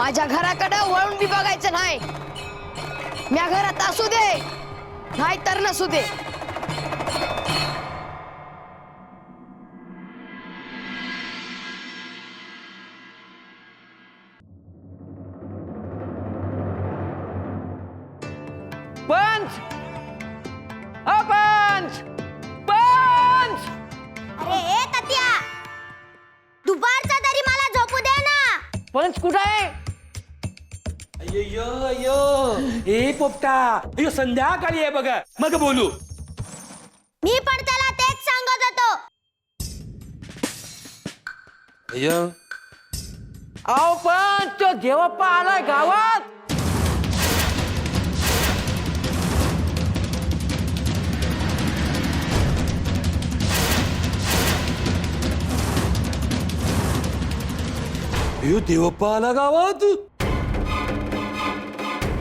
माझ्या घराकडे वळून बी बघायचं नाही. म्या घरात असू दे नाही तर नसू दे. पंच, पंच, पंच. अरे ए तत्या, दुपारचा तरी मला झोपू दे ना. पंच कुठं आहे? अय्यो अय्यो ए पोपटा, अय्यो संध्याकाळी आहे बघा, मग बोलू. मी पण त्याला तेच सांगत होतो. अय्यो अहो पंच, तो देवप्पा आलाय गावात. अय्यो देवप्पा आला गावात.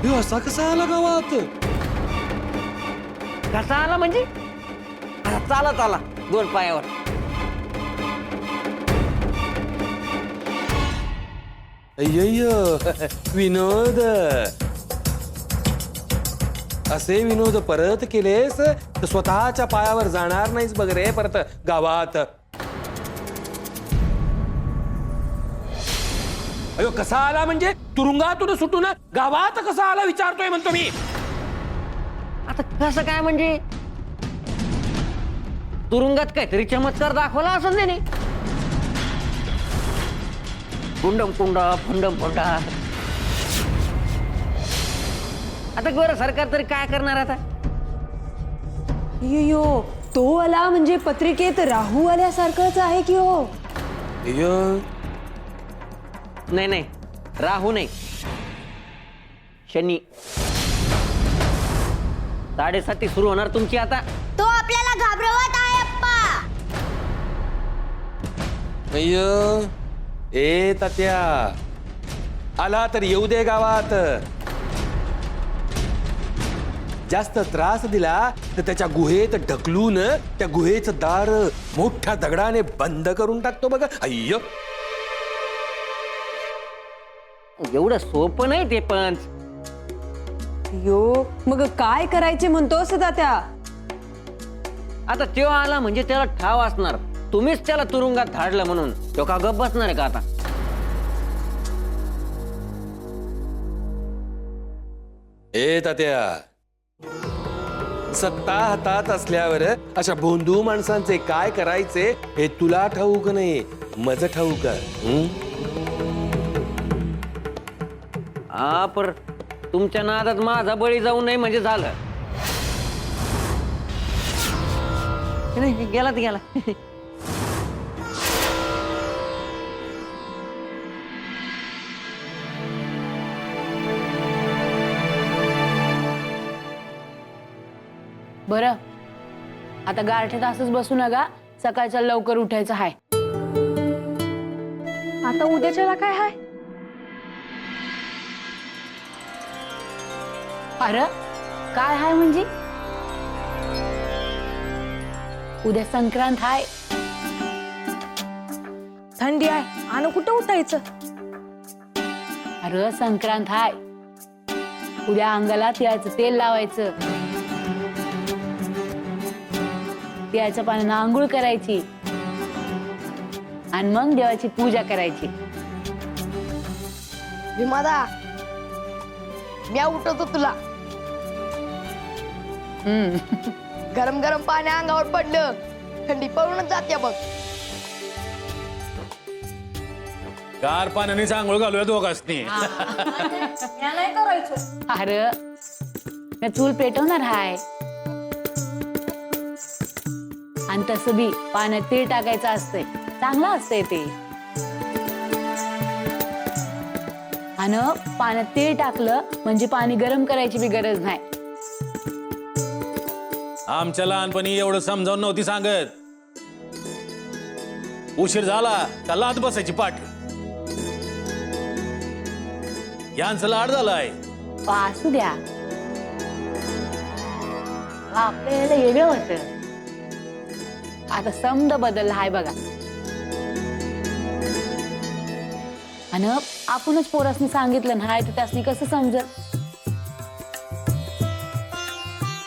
अय्यो असा कसा आला गावात? कसा आला म्हणजे? आता चालत आला 2 पायावर. अय्यो विनोद, असे विनोद परत केलेस तर स्वतःच्या पायावर जाणार नाहीस बघ रे परत गावात. अयो कसा आला म्हणजे? तुरुंगातून सुटून गावात कसा आला विचारतोय म्हणतो मी. आता कसं काय म्हणजे? तुरुंगात काहीतरी चमत्कार दाखवला असं त्याने. कुंडम कुंडा फुंडम फुंडा. आता गोर सरकार तरी काय करणार आता? यो तो आला म्हणजे पत्रिकेत राहू आल्यासारखंच आहे की हो. अय्यो नाही नाही, राहू नाही, शनी. 7:30 सुरू होणार तुमची आता. तो आपल्याला घाबरवत आहे अप्पा. अय्यो ए तात्या, आला तर येऊ दे गावात. जास्त त्रास दिला तर त्याच्या गुहेत ढकलून त्या गुहेचं दार मोठ्या दगडाने बंद करून टाकतो बघा. अय्यो एवढं सोपं नाही ते पंच. यो मग काय करायचे म्हणतोस तात्या? आता तो आला म्हणजे त्याला ठाव असणार. तुम्हीच त्याला तुरुंगात धाडलं म्हणून तो का गप्प बसणार आहे का आता? ए तात्या, सत्ता हातात असल्यावर अशा भोंदू माणसांचे काय करायचे हे तुला ठाऊक नाही, मज ठाऊक. हा पर तुमच्या नादात माझा बळी जाऊ नये म्हणजे झालं. नाही, गेला ते गेला. बरं, आता गारठ्यात असंच बसू नका. सकाळच्या लवकर उठायचं हाय. आता उद्याच्याला काय हाय? अरे काय हाय म्हणजे? उद्या संक्रांत हाय. थंडी आहे आणि कुठं उठायचं? अरे संक्रांत हाय. उद्या अंगाला तिळाचं तेल लावायचं. तिळाच्या पाण्यानं आंघोळ करायची आणि मग देवाची पूजा करायची. भीमादा, म्या उठवतो तुला. गरम गरम पाणी अंगावर पडलं थंडी पळूनच जाते बघ. गार पाण्याने आंघोळ घालूया दोघांनी. अरे मी चूल पेटवणार हाय. आणि तसं बी पाण्यात तीळ टाकायचं असतंय, चांगलं असतंय ते. आणि पाण्यात तीळ टाकलं म्हणजे पाणी गरम करायची बी गरज नाही. आमच्या लहानपणी एवढं समजावून नव्हती सांगत. उशीर झाला का लाद बसायची पाठ. यांचं लाड झालाय. असू द्या, आपल्याला वेगळं होतं. आता समद बदलला हाय बघा. आणि आपणच पोरासनी सांगितलं नाही तर त्यासनी कसं समजत.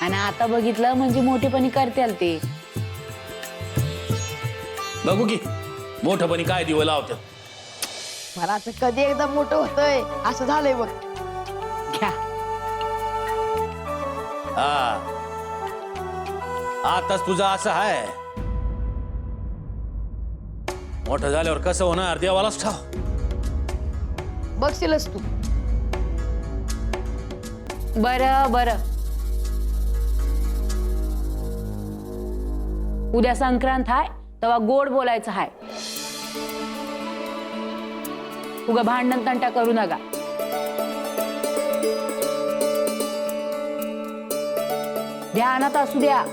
आणि आता बघितलं म्हणजे मोठेपणी करतील ते. बघू की मोठपणी काय दिवं लावतात. मला आता कधी एकदा मोठं होतंय असं झालंय बघ. घ्या. हा आताच तुझं असं आहे. मोठं झाल्यावर कसं होणार देवालाच ठाव. बघशीलच तू. बरं बरं, उद्या संक्रांत हाय तेव्हा गोड बोलायचं हाय. उगा भांडण तंटा करू नका. ध्यानात असू द्या.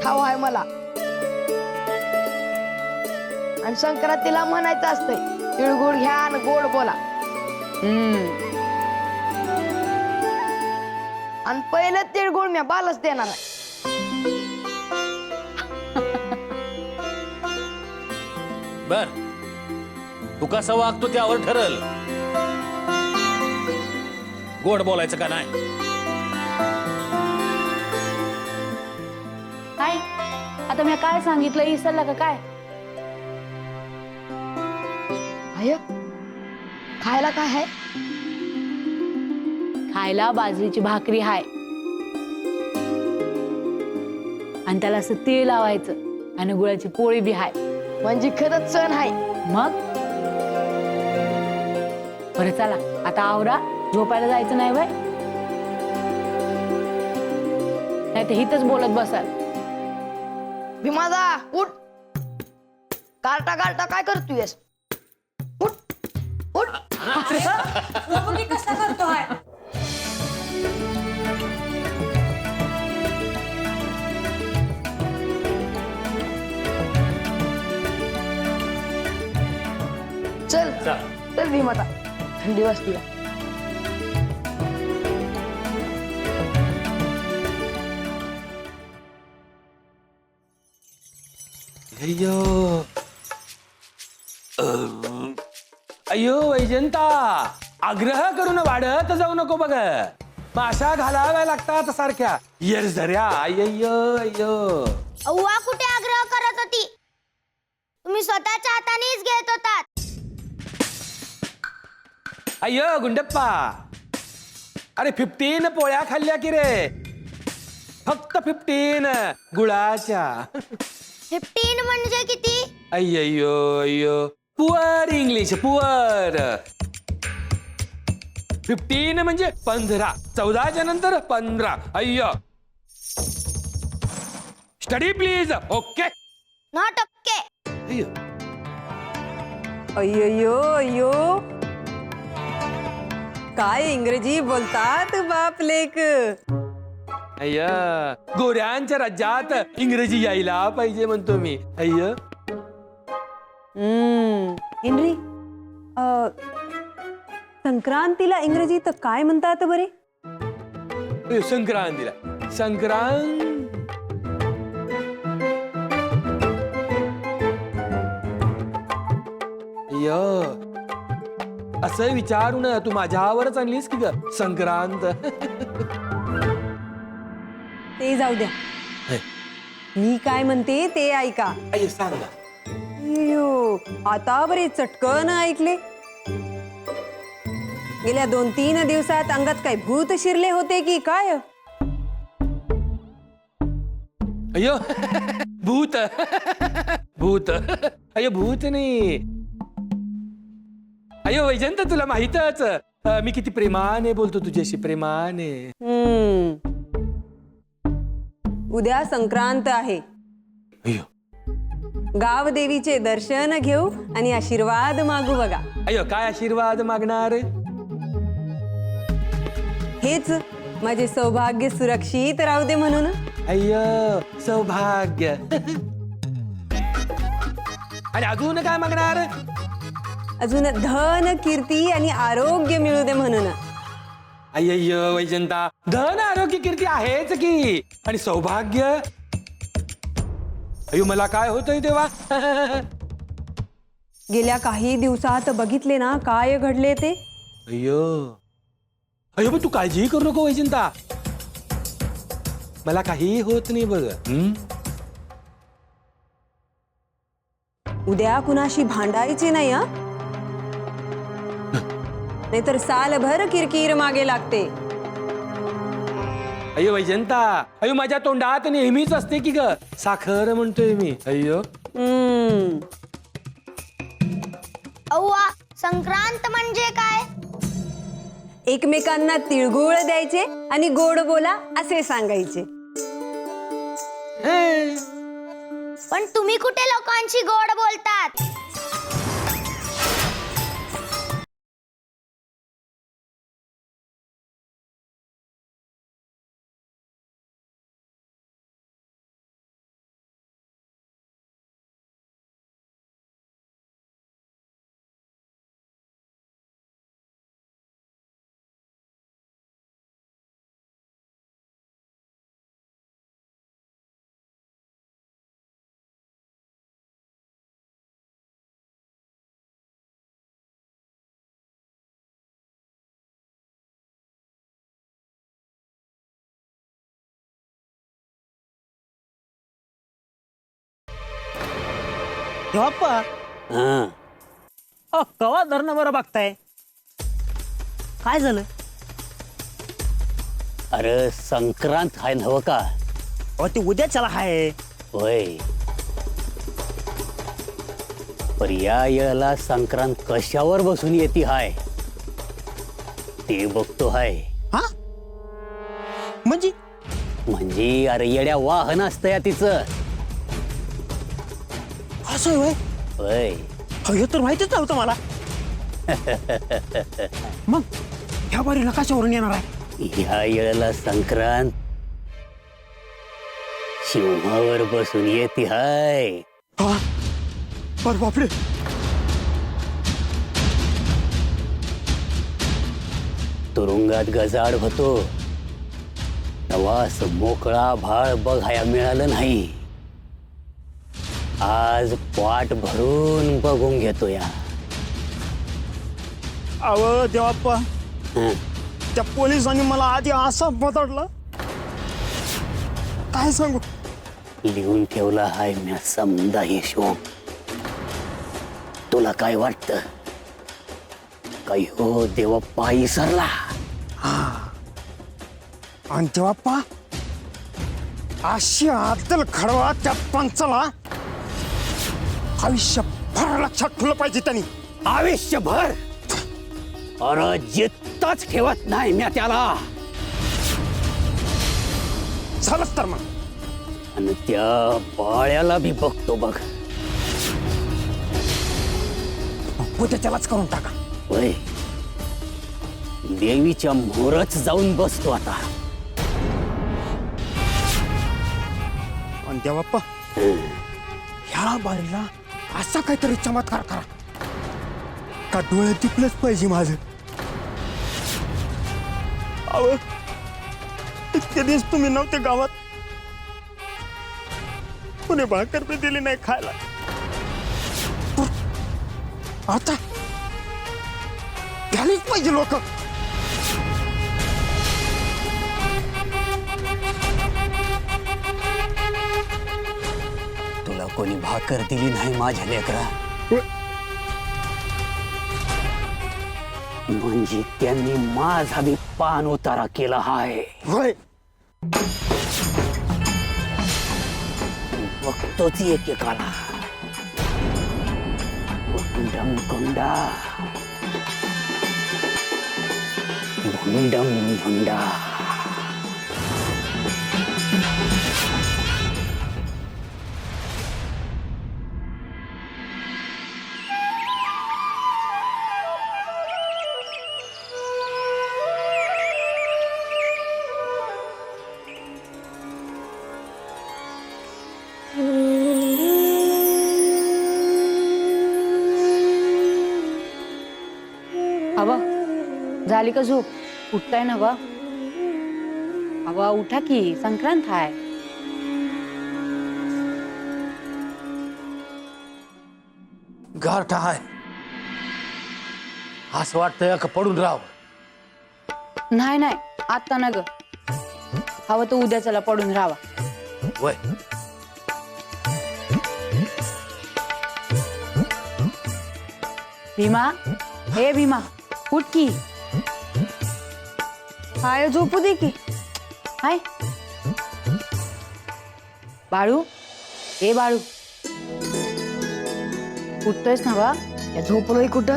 ठाव आहे मला. आणि संक्रांतीला म्हणायचं असतंय तिळगुळ घ्या आणि गोड बोला. आणि पहिलं तिळगुळ मी बालच देणार आहे. बर तू कसं वागतो त्यावर ठरल गोड बोलायचं का नाही. काय आता मी काय सांगितलं विसरला का काय. आय खायला काय आहे. खायला बाजरीची भाकरी हाय आणि त्याला असं तेल लावायचं आणि गुळाची पोळी बी हाय. म्हणजे खरंच सण आहे. मग बरं चला आता आवरा. झोपायला जायचं नाही वय नाही तर हिथच बोलत बसाल. भीमादा उठ. कार्टा कार्टा काय करतोयस. उठ उठ. कसा करतोय. चल चल भीमाता थंडी वाजती. अय्यो अय्यो वैजंता आग्रह करून वाढत जाऊ नको बघ. माशा घालाव्या लागतात सारख्या येरझऱ्या. अय्यो अय्यो अव्वा कुठे आग्रह करत होती. तुम्ही स्वतःच्या हातानेच घेत होतात. अय्यो गुंडप्पा अरे 15 पोळ्या खाल्ल्या की रे. फक्त 15 गुळाच्या. 15 म्हणजे किती. अय्यो अय्यो पुअर इंग्लिश पुअर. 15 म्हणजे 15. 14च्या नंतर 15. अय्यो study please. Okay not okay. अय्यो अय्यो अय्यो काय इंग्रजी बोलतात बाप लेक. अय्या गोऱ्यांच्या राज्यात इंग्रजी यायला पाहिजे म्हणतो मी. अय्य हेनरी संक्रांतीला इंग्रजीत काय म्हणतात बरे. अय्यो, संक्रांतीला संक्रांत. अय्य असं विचारून तू माझ्यावरच आणलीस की ग संक्रांत. ते जाऊ द्या. मी काय म्हणते ते ऐका. अय्य सांग ना. अय्यो, आता बरे चटकन ऐकले. गेल्या 2-3 दिवसात अंगात काय भूत शिरले होते की काय. अय्यो भूत भूत. अय्यो भूत नाही. अय्यो वैजंत तुला माहितच मी किती प्रेमाने बोलतो तुझ्याशी. प्रेमाने. उद्या संक्रांत आहे. अय्यो गाव देवीचे दर्शन घेऊ आणि आशीर्वाद मागू बघा. अय्यो काय आशीर्वाद मागणार. हेच माझे सौभाग्य सुरक्षित राहू दे म्हणून. अय्यो सौभाग्य. आणि अजून काय मागणार. अजून धन कीर्ती आणि आरोग्य मिळू दे म्हणून. अय्यो वैजंता धन आरोग्य कीर्ती आहेच की. आणि सौभाग्य. अय्यो मला काय होतंय तेव्हा. गेल्या काही दिवसात बघितले ना काय घडले ते. अय्यो अय्यो, पण तू काळजीही करू नको वैजंता, मला काहीही होत नाही बघ. उद्या कुणाशी भांडायची नाही हा, नाहीतर सालभर किरकिर मागे लागते. अय्यो वैजंता, अय्यो माझ्या तोंडात नेहमीच असते की ग साखर म्हणतोय मी. अय्यो अव्वा, संक्रांत म्हणजे काय? एकमेकांना तिळगुळ द्यायचे आणि गोड बोला असे सांगायचे. पण तुम्ही कुठे लोकांशी गोड बोलतात? बाप्पा कवा धरणं बरं बघताय, काय झालं? अरे संक्रांत हाय नव का? अहो ते उद्या चला हाय. होय, पर या येळेला संक्रांत कशावर बसून येते हाय ते बघतो हाय. हा म्हणजे अरे येड्या वाहन असतं या तिचं. असं होय? होय, हे तर माहितीच नव्हतं मला. मग ह्या बारीला कशावरून येणार आहे? ह्या येळेला संक्रांत सिंहावर बसून येते हाय. हा, अरे बापरे. तुरुंगात गजाड होतो प्रवास मोकळा भाळ बघाया मिळालं नाही. आज पाठ भरून बघून घेतो या. अव देवाप्पा, हं. त्या पोलिसांनी मला आधी असा बदडला, काय सांगू. लिहून ठेवला हाय म्या समजा हिशोब. तुला काय वाटतं? काही हो देवप्पा इसरला. आणि देवाप्पा, अशी आदल खडवा त्या पंचाला आयुष्यभर लक्षात ठेवलं पाहिजे त्यांनी. आयुष्यभर अरे जित्ताच ठेवत नाही म्या त्याला. झालंच तर मग. आणि त्या बाळ्याला बी बघतो बघ. उद्या त्यालाच करून टाका. होय, देवीच्या मोरच जाऊन बसतो आता. आणि देवाप्पा, ह्या बारीला असा काहीतरी चमत्कार करा का डोळे दिपलंच पाहिजे माझं. अव इतके दिवस तुम्ही नव्हते गावात, कुणी भाकर बी दिली नाही खायला. आता झालीच पाहिजे लोक. तुला कोणी भाकर दिली नाही माझ्या लेकरा, म्हणजे त्यांनी माझा बी पान उतारा केला हाय. होय, बघतोच एकेकाला. गुंडम गुंडा, गुंडम गुंडा. हवा झाली का झोप? उठताय ना वा? हवा उठा की, संक्रांत हाय. गारठा आहे. असं वाटतंय का पडून राहावं. नाही नाही आता ना ग, हवं तर उद्या चला पडून राहावा. वय भीमा, हे भीमा, उठ की. हाय झोपू दे की. हाय बाळू, हे बाळू, उठतोयस ना ग? या झोपलोय कुठं?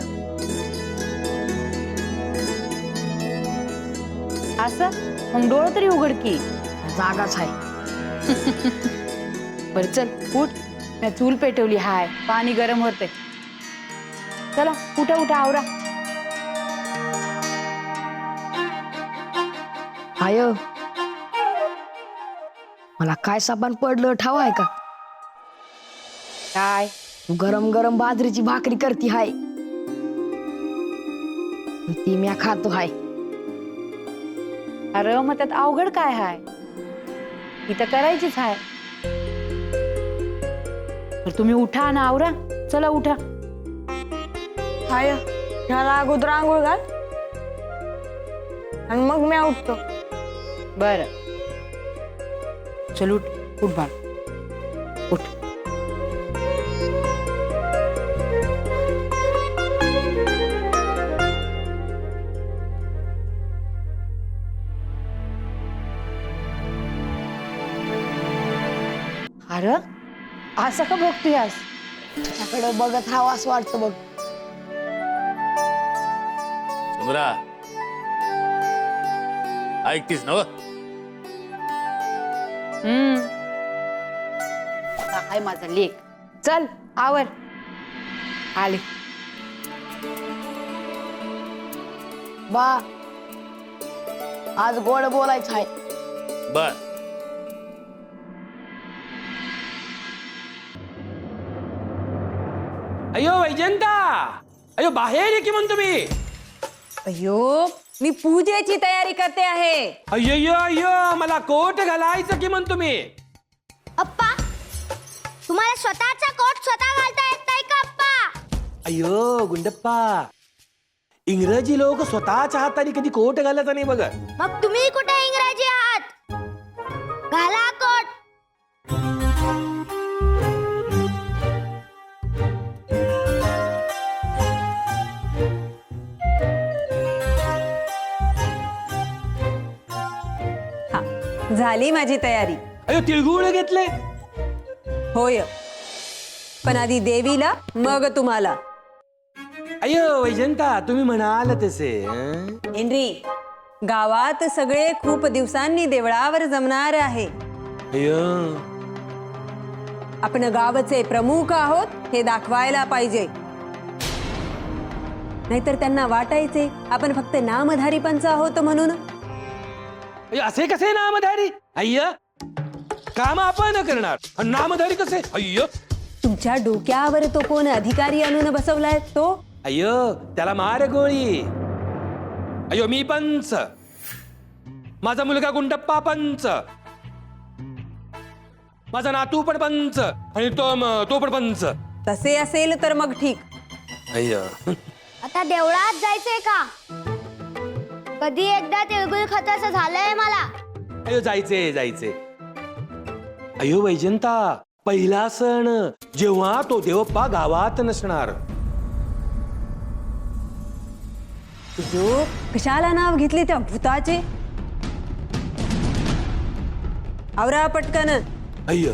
असं मग डोळं तरी उघड की. जागाच आहे. बर चल उठ, मी चूल पेटवली हाय, पाणी गरम होते. चला उठा उठा आवरा. हाय मला काय साबण पडलं ठाव आहे का? काय तू गरम गरम बाजरीची भाकरी करती हाय, ती म्या खातो हाय. अरे मग त्यात अवघड काय हाय, इथं करायचीच हाय. तर तुम्ही उठा ना आवरा. चला उठा. हाय ह्याला अगोदर आंघोळ घाल आणि मग मी उठतो. बर चल उठ, उठ बाळ उठ. अरे असं का बघतोयास? तुझ्याकडे बघत राहावं असं वाटतं बघ. सुमरा, ऐकतीस ना? हाय माझा लेक. चल आवर. आले. बा आज गोड बोलायचं आहे. बर. अयो वैजंता, अयो बाहेर ये की म्हणून तुम्ही. अयो मी पूजेची तयारी करते आहे. अय्यो अय्यो मला कोट घालायचं की म्हणून तुम्ही. अप्पा, तुम्हाला स्वतःचा कोट स्वतः घालता येत नाही का अप्पा? अय्यो गुंडप्पा, इंग्रजी लोक स्वतःच्या हाताने कधी कोट घालत नाही बघ. मग तुम्ही कुठे इंग्रजी आहात? घाला कोट. झाली माझी तयारी. अयो तिळगुळ घेतले. होय, पण आधी देवीला मग तुम्हाला. अय्यो वैजंता, तुम्ही म्हणाल तसे हं? हेनरी, गावात सगळे खूप दिवसांनी देवळावर जमणार आहे. अय्यो आपण गावचे प्रमुख आहोत हे दाखवायला पाहिजे. नाहीतर त्यांना वाटायचे आपण फक्त नामधारी पंच आहोत म्हणून. अय्यो, असे कसे नामधारी? अय्य काम आपण करणार आणि नामधारी कसे? अय्यो तुमच्या डोक्यावर तो कोण अधिकारी आणून बसवलाय तो? अय्यो त्याला मार गोळी. अय्यो मी पंच, माझा मुलगा गुंडप्पा पंच, माझा नातू पण पंच आणि तो पण पंच. तसे असेल तर मग ठीक. अय्यो आता देवळात जायचंय का? कधी एकदा तिळगुळ खाताचं झालंय मला. अय्यो जायचे जायचे. अय्यो वैजंता, पहिला सण जेव्हा तो देवप्पा गावात नसणार. जो कशाला नाव घेतले त्या भूताचे? आवरा पटकन. अय्यो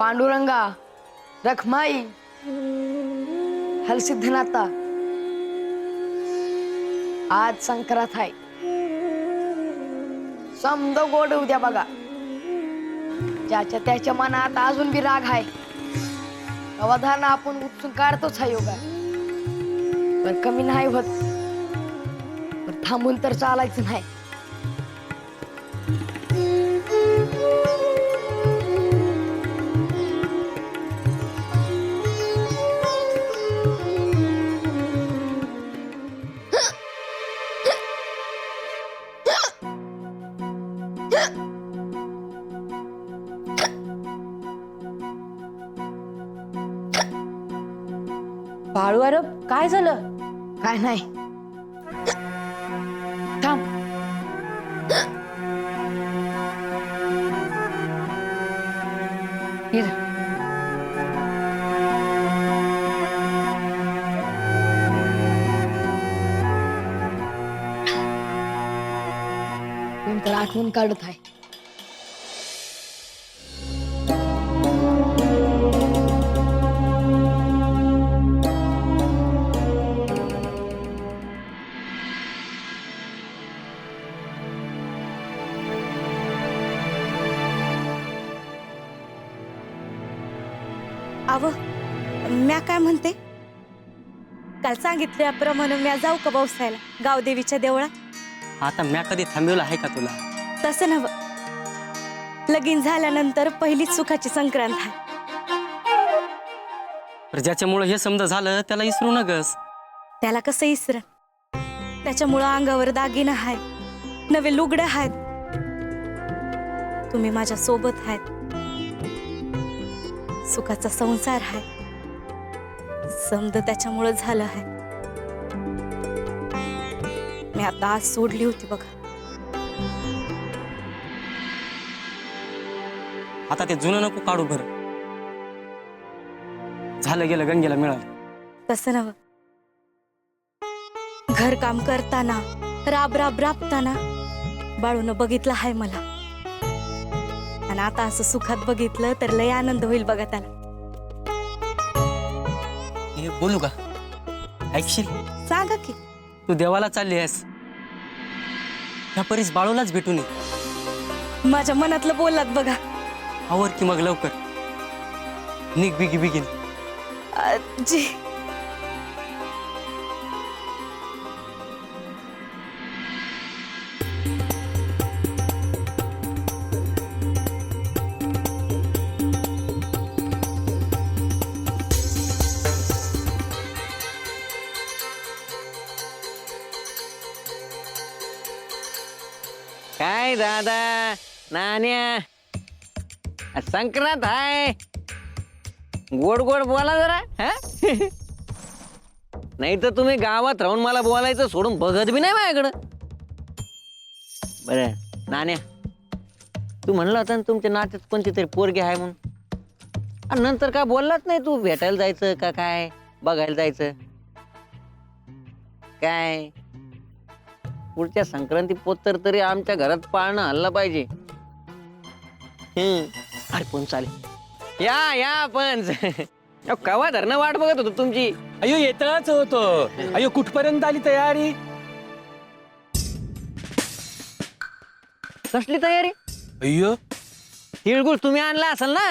पांडुरंगा, रखमाई, हलसिद्धनाथा, आज संक्रांत आहे. समद गोड उद्या बघा. ज्याच्या त्याच्या मनात अजून बी राग आहे, अवधान आपण उचलून काढतोच हा योगा. पण कमी नाही होत, पण थांबून तर चालायचं नाही. बाळू अरब काय झालं? काय नाही. थांब. ये जा. नंतर आठवण काढत आहे. आव म्या काय म्हणते, काल सांगितल्याप्रमाणे म्या जाऊ का पावसायला गावदेवीच्या देवळात? आता म्या कधी थांबवलं आहे का तुला? तसं नव, लगीन झाल्यानंतर पहिलीच सुखाची संक्रांत आहे. तर ज्याच्यामुळे हे समजा झालं त्याला इसरू नगस. त्याला कसं इसर, त्याच्यामुळं अंगावर दागिना आहेत, नवे लुगडं आहेत. तुम्ही माझ्या सोबत आहेत, सुखाचा संसार आहे, समद त्याच्यामुळं झालं आहे. मी आता आज सोडली होती बघा. आता ते जुनं नको काढू बरं. झालं गेलं गंगेला मिळालं. तसं नव, घर काम करताना राब राब राबताना बाळूनं बघितलं आहे मला, आणि आता असं सुखात बघितलं तर लय आनंद होईल बघा त्याला. हे बोलू का? ऐकशील? सांगा की. तू देवाला चालली आहेस, ह्या परीस बाळूलाच भेटून ये. माझ्या मनातलं बोललात बघा. आवर की मग लवकर निघ बिगी बिगिन. जी. काय दादा नाण्या, संक्रांत आहे, गोड गोड बोला जरा. हा? नाही तर तुम्ही गावात राहून मला बोलायचं सोडून बघत बी नाही माझ्याकडं. बरं नाण्या, तू म्हणला होता ना तुमच्या नात्यात कोणती तरी पोरगी आहे म्हणून, आणि नंतर का बोललाच नाही तू? भेटायला जायचं का काय, बघायला जायचं काय? पुढच्या संक्रांती पोतर तरी आमच्या घरात पाळणं हल्लं पाहिजे. अरे पण चालेल, या पण कवा धरणं वाट बघत होतो तुमची. अयो येतच होतो. अयो कुठपर्यंत आली तयारी? कसली तयारी? अय्यो तिळगुळ तुम्ही आणला असाल ना?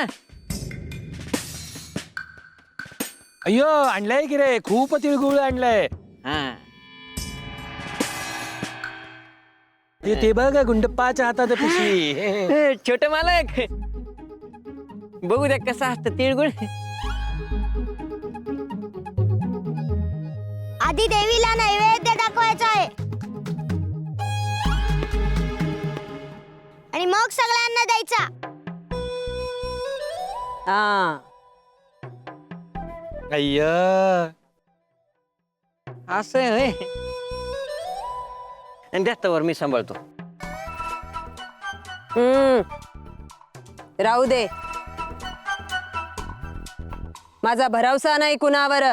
अय्यो आणलाय की रे, खूप तिळगुळ आणलाय. हा, ते बघ गुंडप्पाच्या हातात पिशवी. छोट मालक, बघू द्या कसं असतं तिळगुळ. आधी देवीला नैवेद्य दाखवायचा आहे आणि मग सगळ्यांना द्यायचा. अय्य असं आहे होय. आणि त्याच्यावर मी सांभाळतो. राहू दे, माझा भरवसा नाही कुणावर.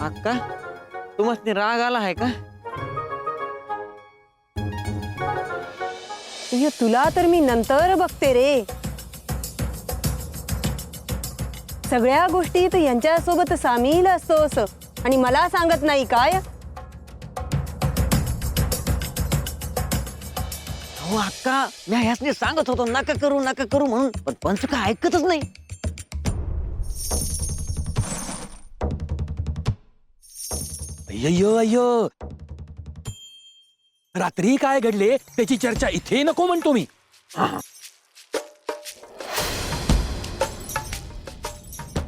अक्का, तुम्हाला राग आला आहे का? अय्यो, तुला तर मी नंतर बघते रे. सगळ्या गोष्टीत यांच्यासोबत सामील असतोस आणि मला सांगत नाही काय? हो अक्का, मी ह्यासने सांगत होतो नका करू म्हणून, पण पंच काय ऐकतच नाही. अय्यो अय्यो, रात्री काय घडले त्याची चर्चा इथे नको म्हणतो मी.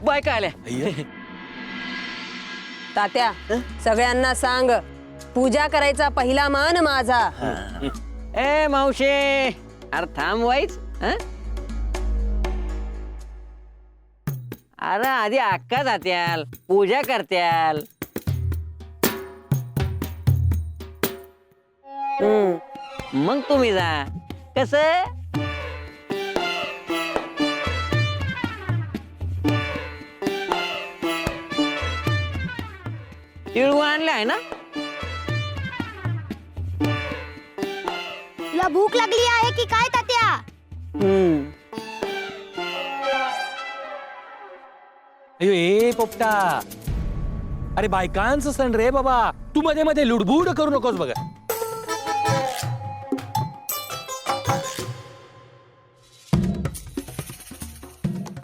बायका आल्या. अय्यो. तात्या, सगळ्यांना सांग, पूजा करायचा पहिला मान माझा. ए मावशे, अरे थांब वाईच. अरे आधी अक्का जात्याल, पूजा करत्याल. मग तुम्ही जा. कस तिळगुळ आणलं आहे ना? तुला भूक लागली आहे की काय तात्या? अय्यो ए पोपटा, अरे बायकांचं सण रे बाबा, तू मध्ये मध्ये लुडबुड करू नकोस बघा.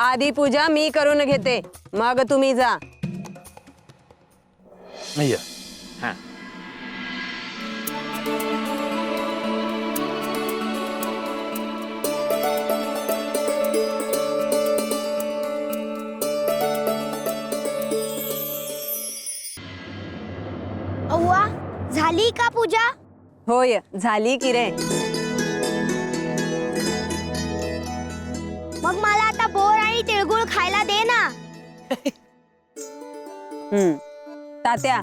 आधी पूजा मी करून घेते, मग तुम्ही जा. अय्या. हा. अव्वा, झाली का पूजा? होय, झाली की रे. मग मला आता बोर आणि तिळगुळ खायला दे ना. तात्या,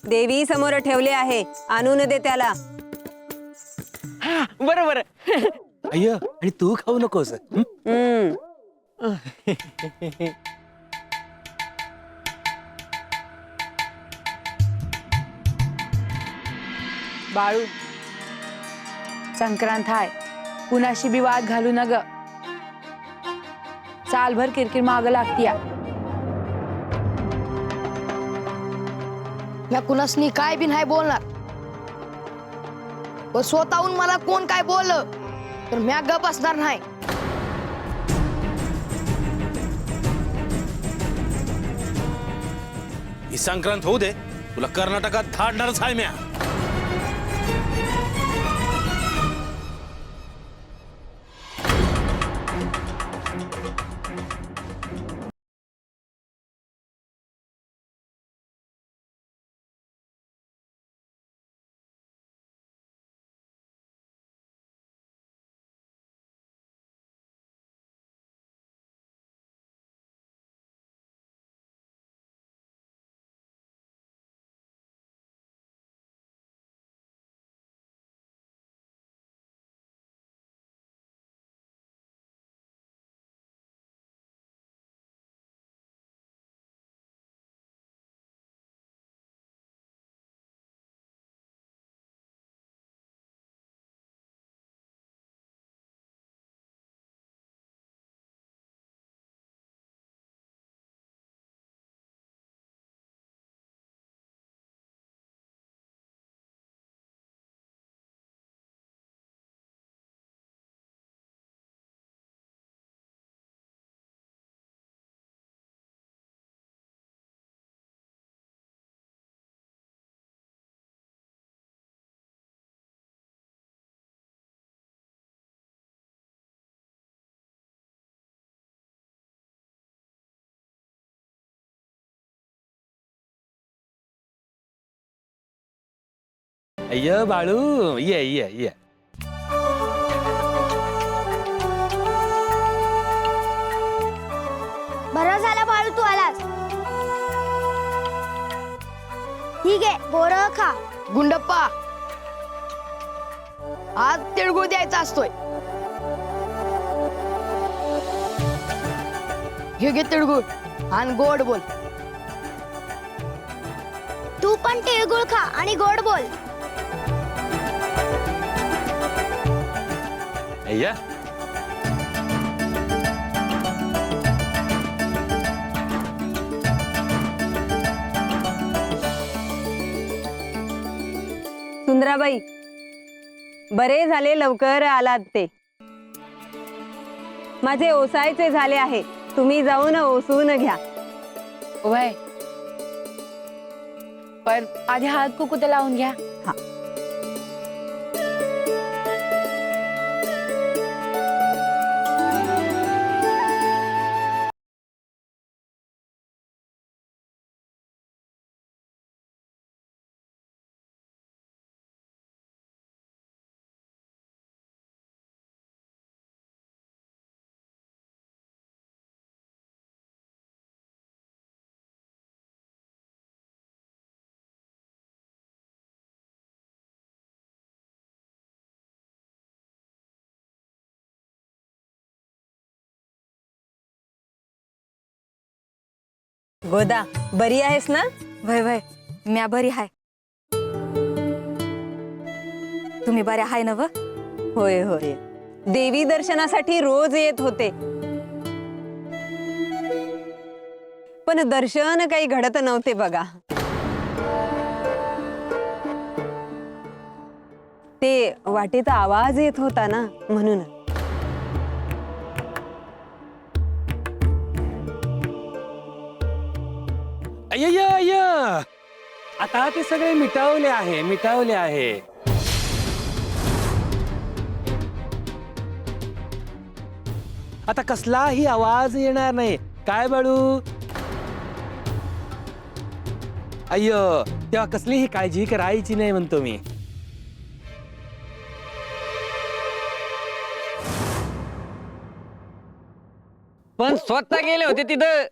देवी समोर ठेवले आहे, आणून दे त्याला. बरोबर. अय्यो, आणि तू खाऊ नकोस. बाळू, संक्रांत हाय, कुणाशी बी वाद घालू नग. सालभर किरकिर माग लागतीया. म्या कुणासनी काय बी नाही बोलणार, व स्वतःहून मला कोण काय बोललं तर म्या गप असणार नाही. ही संक्रांत होऊ दे, तुला कर्नाटकात धाडणारच आहे म्या. अय्यो बाळू, ये ये ये. बरं झालं बाळू तू आलास. ठीक आहे, बोर खा. गुंडप्पा, आज तिळगुळ द्यायचा असतोय. घे तिळगुळ आणि गोड बोल. तू पण तिळगुळ खा आणि गोड बोल. अय्या सुंदराबाई, बरे झाले लवकर आलात ते. माझे ओसायचे झाले आहे, तुम्ही जाऊन ओसून घ्या. बाय, पण आधी हळद कुकू तर लावून घ्या. हा. गोदा, बरी आहेस ना? वय वय, म्या बरी हाय. तुम्ही बऱ्या हाय ना व? होय होय, देवी दर्शनासाठी रोज येत होते, पण दर्शन काही घडत नव्हते बघा. ते वाटेचा आवाज येत होता ना, म्हणून. अय्या आता ते सगळे मिटावले आहे. आता कसलाही आवाज येणार नाही, काय बाळू? अय्य, तेव्हा कसलीही काळजी करायची नाही म्हणतो मी. पण स्वतः गेले होते तिथं.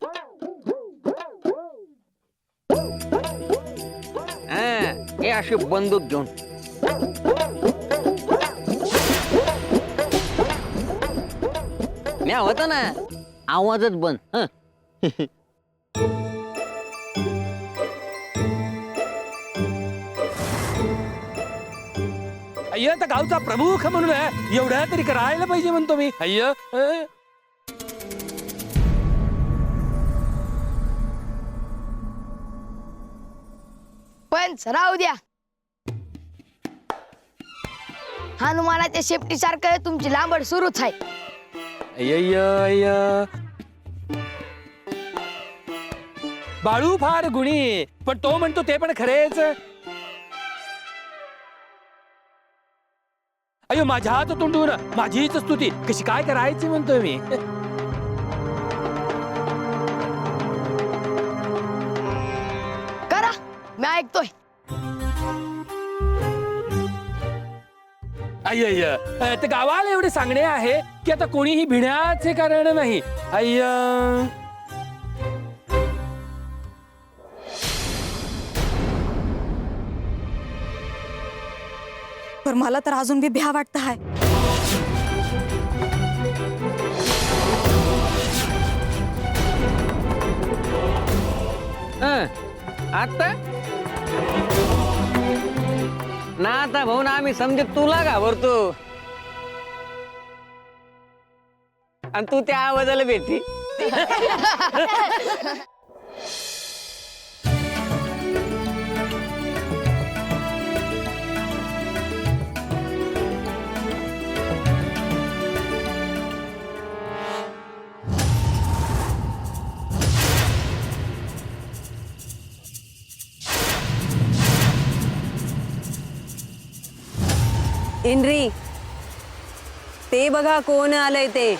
हे अशी बंदूक घेऊन. मी होता ना, आवाजच बंद. अय्य, तर गावचा प्रमुख म्हणून एवढ्या तरी करायला पाहिजे म्हणतो मी. अय्य पण राहू द्या. हनुमानाच्या शेपटी सारखं तुमची लांबड सुरूच आहे. अय्य बाळू फार गुणी, पण तो म्हणतो ते पण खरेच. अय्यो, माझ्याच तोंडून माझीच स्तुती कशी काय करायची म्हणतोय मी. करा, मी ऐकतोय. अय्य, ते गावाला एवढे सांगणे आहे की आता कोणीही भिण्याचे कारण नाही. अय्य, पर मला तर अजून बी भ्या वाटत हाय. आता ना, आता भाऊ ना, आम्ही समजे तुला घाबरतो आणि तू त्या आवाजाला भेटी. इंद्री, ते बघा कोण आलंय ते.